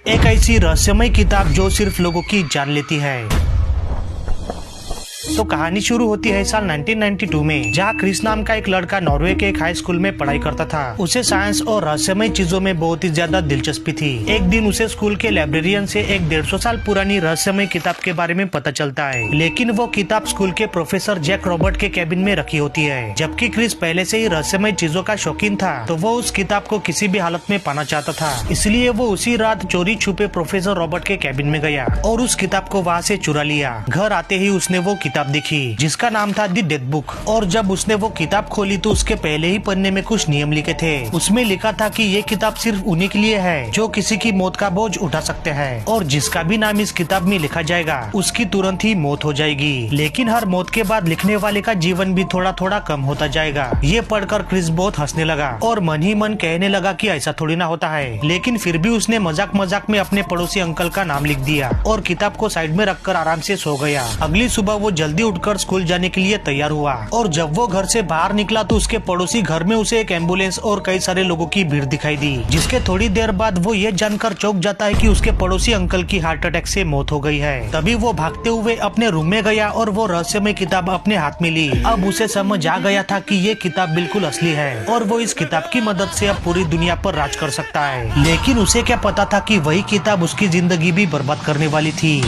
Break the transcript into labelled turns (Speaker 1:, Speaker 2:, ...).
Speaker 1: एक ऐसी रहस्यमय किताब जो सिर्फ लोगों की जान लेती है। तो कहानी शुरू होती है साल 1992 में, जहाँ क्रिस नाम का एक लड़का नॉर्वे के एक हाई स्कूल में पढ़ाई करता था। उसे साइंस और रहस्यमय चीजों में बहुत ही ज्यादा दिलचस्पी थी। एक दिन उसे स्कूल के लाइब्रेरियन से एक 150 साल पुरानी रहस्यमय किताब के बारे में पता चलता है, लेकिन वो किताब स्कूल के प्रोफेसर जैक रॉबर्ट के कैबिन में रखी होती है। जबकि क्रिस पहले से ही रहस्यमय चीजों का शौकीन था, तो वो उस किताब को किसी भी हालत में पाना चाहता था। इसलिए वो उसी रात चोरी छुपे प्रोफेसर रॉबर्ट के कैबिन में गया और उस किताब को वहाँ से चुरा लिया। घर आते ही उसने वो किताब देखी जिसका नाम था द डेथ बुक। और जब उसने वो किताब खोली तो उसके पहले ही पन्ने में कुछ नियम लिखे थे। उसमें लिखा था कि ये किताब सिर्फ उन्हीं के लिए है जो किसी की मौत का बोझ उठा सकते हैं, और जिसका भी नाम इस किताब में लिखा जाएगा उसकी तुरंत ही मौत हो जाएगी। लेकिन हर मौत के बाद लिखने वाले का जीवन भी थोड़ा थोड़ा कम होता जाएगा। ये पढ़कर क्रिस बहुत हंसने लगा और मन ही मन कहने लगा कि ऐसा थोड़ी ना होता है। लेकिन फिर भी उसने मजाक मजाक में अपने पड़ोसी अंकल का नाम लिख दिया और किताब को साइड में रखकर आराम से सो गया। अगली सुबह वो जल्दी उठकर स्कूल जाने के लिए तैयार हुआ और जब वो घर से बाहर निकला तो उसके पड़ोसी घर में उसे एक एम्बुलेंस और कई सारे लोगों की भीड़ दिखाई दी, जिसके थोड़ी देर बाद वो ये जानकर चौंक जाता है कि उसके पड़ोसी अंकल की हार्ट अटैक से मौत हो गई है। तभी वो भागते हुए अपने रूम में गया और वो रहस्यमय किताब अपने हाथ में ली। अब उसे समझ आ गया था कि ये किताब बिल्कुल असली है और वो इस किताब की मदद से अब पूरी दुनिया पर राज कर सकता है। लेकिन उसे क्या पता था कि वही किताब उसकी जिंदगी भी बर्बाद करने वाली थी।